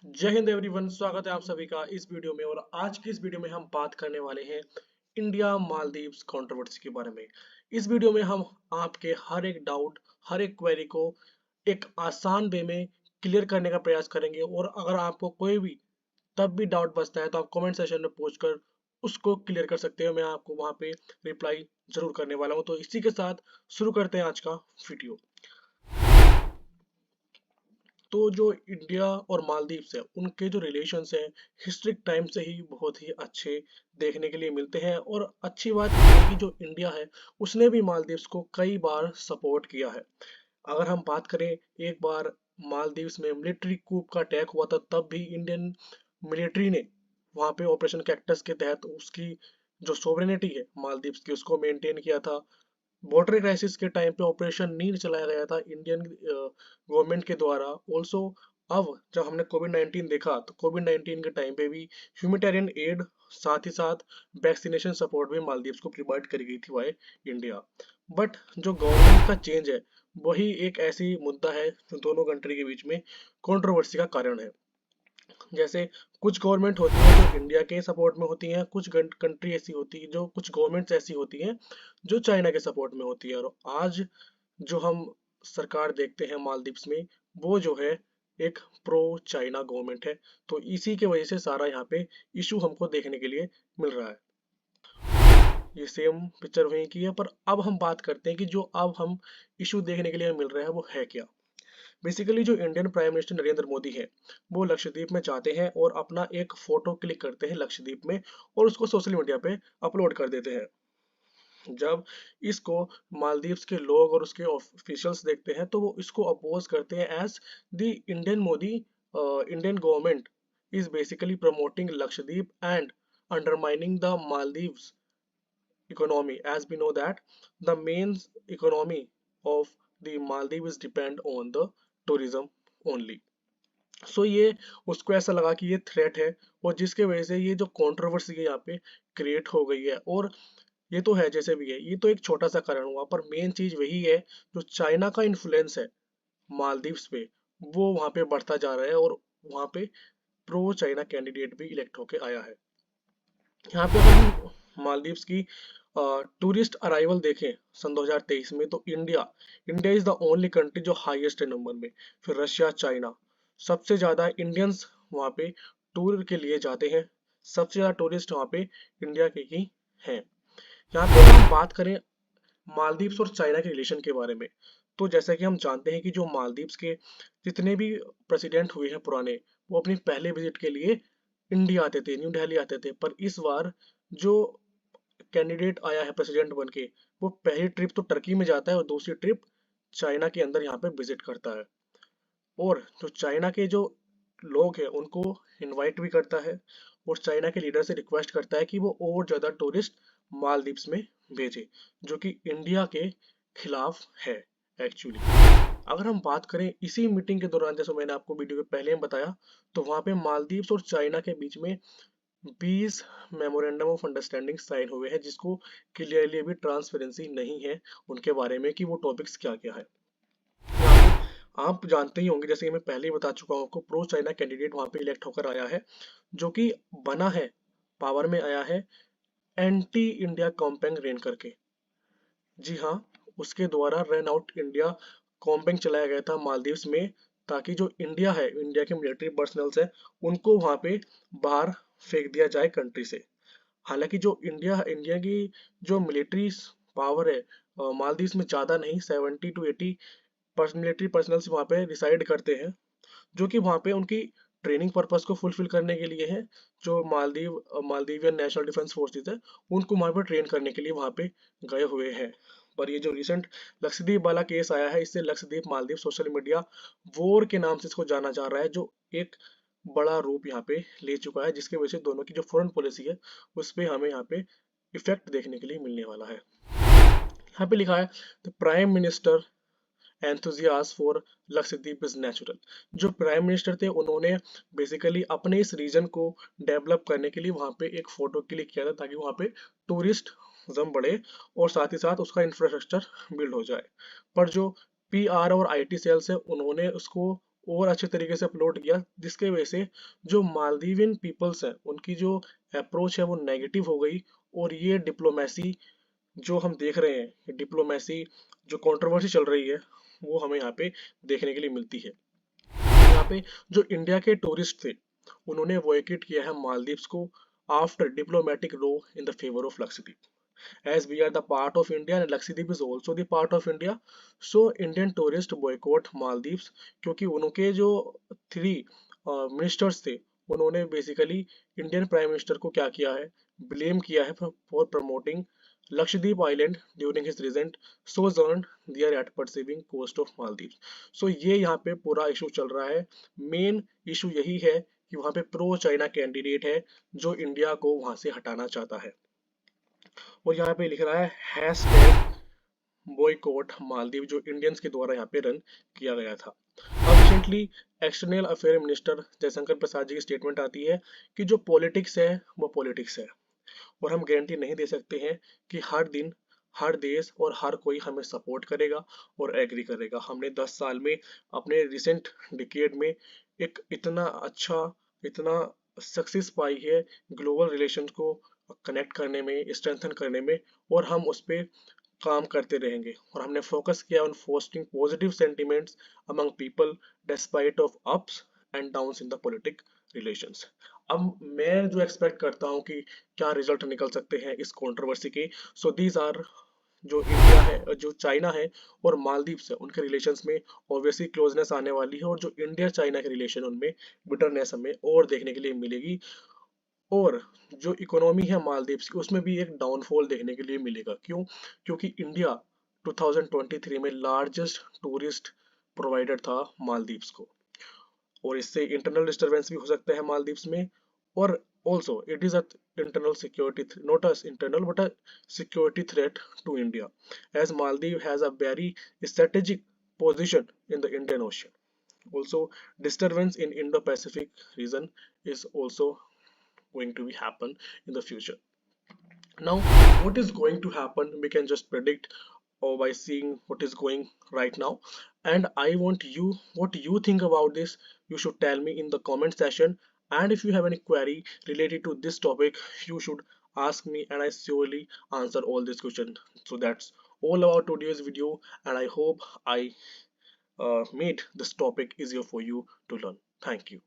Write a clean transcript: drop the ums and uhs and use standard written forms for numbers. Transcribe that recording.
जय हिंद एवरीवन, स्वागत है आप सभी का इस वीडियो में। और आज की इस वीडियो में हम बात करने वाले हैं इंडिया मालदीव्स कंट्रोवर्सी के बारे में। इस वीडियो में हम आपके हर एक डाउट, हर एक क्वेरी को एक आसान वे में क्लियर करने का प्रयास करेंगे। और अगर आपको कोई भी तब भी डाउट बचता है तो आप कमेंट सेशन में पूछ कर उसको क्लियर कर सकते हो। मैं आपको वहाँ पे रिप्लाई जरूर करने वाला हूँ। तो इसी के साथ शुरू करते हैं आज का वीडियो। तो जो इंडिया और मालदीव्स है, उनके जो रिलेशंस हैं हिस्ट्रिक टाइम से ही बहुत ही अच्छे देखने के लिए मिलते हैं। और अच्छी बात यह है कि जो इंडिया है उसने भी मालदीव्स को कई बार सपोर्ट किया है। अगर हम बात करें, एक बार मालदीव्स में मिलिट्री कूप का अटैक हुआ था, तब भी इंडियन मिलिट्री ने वहां पे ऑपरेशन कैक्टस के तहत उसकी जो सोवरेनिटी है मालदीव्स की उसको मेंटेन किया था। बॉर्डर क्राइसिस के टाइम पे ऑपरेशन नील चलाया गया था इंडियन गवर्नमेंट के द्वारा ऑल्सो। अब जब हमने कोविड 19 देखा तो कोविड 19 के टाइम पे भी ह्यूमैनिटेरियन एड, साथ ही साथ वैक्सीनेशन सपोर्ट भी मालदीव्स को प्रोवाइड करी गई थी बाय इंडिया। बट जो गवर्नमेंट का चेंज है वही एक ऐसी मुद्दा है जो दोनों कंट्री के बीच में कंट्रोवर्सी का कारण है। जैसे कुछ गवर्नमेंट होती है जो इंडिया के सपोर्ट में होती हैं, कुछ कंट्री ऐसी होती है, जो कुछ गवर्नमेंट्स ऐसी होती हैं जो चाइना के सपोर्ट में होती है। और आज जो हम सरकार देखते हैं मालदीव्स में, वो जो है एक प्रो चाइना गवर्नमेंट है। तो इसी के वजह से सारा यहाँ पे इशू हमको देखने के लिए मिल रहा है। ये सेम पिक्चर वहीं की है, पर अब हम बात करते हैं कि जो अब हम इशू देखने के लिए मिल रहा है वो है क्या। बेसिकली जो Indian prime minister Narendra Modi है, वो लक्षद्वीप में जाते हैं और अपना एक फोटो क्लिक करते हैं लक्षद्वीप में और उसको सोशल मीडिया पे अपलोड कर देते हैं। जब इसको मालदीव्स के लोग और उसके ऑफिशियल्स देखते हैं तो वो इसको अपोज करते हैं as the Indian Modi, Indian government is basically promoting Lakshadweep and undermining the Maldives economy, as we know that the main economy of the Maldives depend on the tourism only. सो ये उसको ऐसा लगा कि ये थ्रेट है, और जिसके वजह से ये जो कंट्रोवर्सी है यहाँ पे क्रिएट हो गई है। और ये तो है, जैसे भी है, ये तो एक छोटा सा कारण हुआ, पर मेन चीज वही है जो चाइना का इन्फ्लुएंस है मालदीव्स पे, वो वहाँ पे बढ़ता जा रहा है। और वहाँ पे प्रो चाइना कैंडिडेट भी इलेक्ट होके आया है। यहाँ पे अगर हम मालदीव्स की टूरिस्ट अराइवल देखें सन 2023 में, तो India India is the only country जो हाईएस्ट है नंबर में। फिर रशिया, चाइना, सबसे ज्यादा इंडियंस वहाँ पे टूर के लिए जाते हैं। सबसे ज्यादा टूरिस्ट वहाँ पे इंडिया के ही हैं। यहाँ पे अगर हम बात करें मालदीव्स और चाइना के रिलेशन के बारे में, तो जैसा कि हम जानते हैं कि जो मालदीव्स के जितने भी प्रेसिडेंट हुए हैं पुराने, वो अपनी पहले विजिट के लिए इंडिया आते थे, न्यू दिल्ली आते थे। पर इस बार जो कैंडिडेट आया है प्रेसिडेंट बन के, वो पहली ट्रिप तो टर्की में जाता है और दूसरी ट्रिप चाइना के अंदर यहाँ पे विजिट करता है। और जो चाइना के जो लोग हैं उनको इनवाइट भी करता है, और चाइना के लीडर से रिक्वेस्ट करता है कि वो और ज्यादा टूरिस्ट मालदीव्स में भेजे, जो कि इंडिया के खिलाफ है एक्चुअली। अगर हम बात करें इसी मीटिंग के दौरान, जैसे मैंने आपको वीडियो के पहले में बताया, तो वहां पे मालदीव्स और चाइना के बीच में 20 मेमोरेंडम ऑफ अंडरस्टैंडिंग साइन हुए हैं, जिसको क्लियरली अभी ट्रांसपेरेंसी नहीं है उनके बारे में कि वो टॉपिक्स क्या क्या है। आप जानते ही होंगे, जैसे कि मैं पहले ही बता चुका हूँ आपको, प्रो चाइना कैंडिडेट वहां पे इलेक्ट होकर आया है, जो कि बना है, पावर में आया है एंटी इंडिया कॉम्पेंग रेन करके। जी हाँ, उसके द्वारा रन आउट इंडिया कॉम्पेंग चलाया गया था मालदीव्स में, ताकि जो इंडिया है, इंडिया के मिलिट्री पर्सनल्स हैं, उनको वहां पे बाहर फेंक दिया जाए कंट्री से। हालांकि जो इंडिया की जो मिलिट्री पावर है मालदीव्स में ज्यादा नहीं, 70 to 80 मिलिट्री पर्सनल्स वहाँ पे रिसाइड करते हैं, जो कि वहाँ पे उनकी ट्रेनिंग पर्पस को फुलफिल करने के लिए है। जो मालदीवियन नेशनल डिफेंस फोर्सेस है, उनको वहाँ पे ट्रेन करने के लिए वहाँ पे गए हुए हैं। पर ये जो रिसेंट लक्षद्वीप वाला केस आया है, इससे Lakshadweep Maldives social media war के नाम से इसको जाना जा रहा है, जो एक बड़ा रूप यहाँ पे ले चुका है, जिसकी वजह से दोनों की जो फॉरेन पॉलिसी है उस पर हमें यहाँ पे इफेक्ट देखने के लिए मिलने वाला है। यहाँ पे लिखा है the prime minister enthusiast for Lakshadweep is natural. जो प्राइम मिनिस्टर थे उन्होंने बेसिकली अपने इस रीजन को डेवलप करने के लिए वहां पे एक फोटो क्लिक किया था, ताकि वहां पे टूरिज्म बढ़े और साथ ही साथ उसका इंफ्रास्ट्रक्चर बिल्ड हो जाए। पर जो पीआर और आईटी सेल्स है, उन्होंने उसको और अच्छे तरीके से अपलोड किया, जिसके वजह से जो मालदीवियन पीपल्स हैं उनकी जो अप्रोच है वो नेगेटिव हो गई। और ये डिप्लोमेसी जो हम देख रहे हैं, ये डिप्लोमेसी जो कंट्रोवर्सी चल रही है, वो हमें यहाँ पे देखने के लिए मिलती है। यहाँ पे जो इंडिया के टूरिस्ट थे उन्होंने वॉयकेट किया है मालदीव्स को after diplomatic row in the favour of Lakshadweep. As we are the part of India and Lakshadweep is also the part of India, so Indian tourist boycott Maldives, क्योंकि उनके जो थ्री मिनिस्टर्स थे उन्होंने बेसिकली इंडियन प्राइम मिनिस्टर को क्या किया है, blame किया है for promoting Lakshadweep Island during his recent sojourn there at perceiving coast of Maldives. So ये यहाँ पे पूरा इशू चल रहा है। मेन इशू यही है कि वहाँ पे प्रो चाइना कैंडिडेट है जो इंडिया को वहाँ से हटाना चाहता है। और यहाँ पे लिख रहा है हैशटैग बॉयकॉट मालदीव, जो इंडियंस के द्वारा यहाँ पे रन किया गया था। अब recently external affair minister Jaishankar Prasad ji की स्टेटमेंट आती है कि जो पॉलिटिक्स है वो पॉलिटिक्स है, और हम गारंटी नहीं दे सकते हैं कि हर दिन हर देश और हर कोई हमें सपोर्ट करेगा और एग्री करेगा। हमने 10 साल में अपने रिसेंट डिकेड में एक इतना अच्छा, इतना सक्सेस पाई है ग्लोबल रिलेशंस को कनेक्ट करने में, स्ट्रेंथन करने में, और हम उस पर काम करते रहेंगे। और हमने फोकस किया on fostering positive sentiments among people despite of ups and downs in the politic relations. अब मैं जो एक्सपेक्ट करता हूँ कि क्या रिजल्ट निकल सकते हैं इस कंट्रोवर्सी के, सो दीज आर जो इंडिया है, जो चाइना है और मालदीव्स है, उनके रिलेशंस में ऑब्वियसली क्लोजनेस आने वाली है, और जो इंडिया चाइना के रिलेशन उनमें बिटरनेस हमें और देखने के लिए मिलेगी। और जो इकोनॉमी है मालदीव्स की उसमें भी एक डाउनफॉल देखने के लिए मिलेगा। क्यों? क्योंकि इंडिया 2023 में लार्जेस्ट टूरिस्ट प्रोवाइडर था मालदीव्स को, और इससे इंटरनल डिस्टरबेंस भी हो सकता है मालदीव्स में। और also it is a internal security, not a internal but a security threat to India, as Maldive has a very strategic position in the Indian Ocean. Also, disturbance in Indo-Pacific region is also going to be happen in the future. Now, what is going to happen, we can just predict or by seeing what is going right now. And I want you, what you think about this, you should tell me in the comment section. And if you have any query related to this topic, you should ask me and I surely answer all these questions. So that's all about today's video, and I hope I made this topic easier for you to learn. Thank you.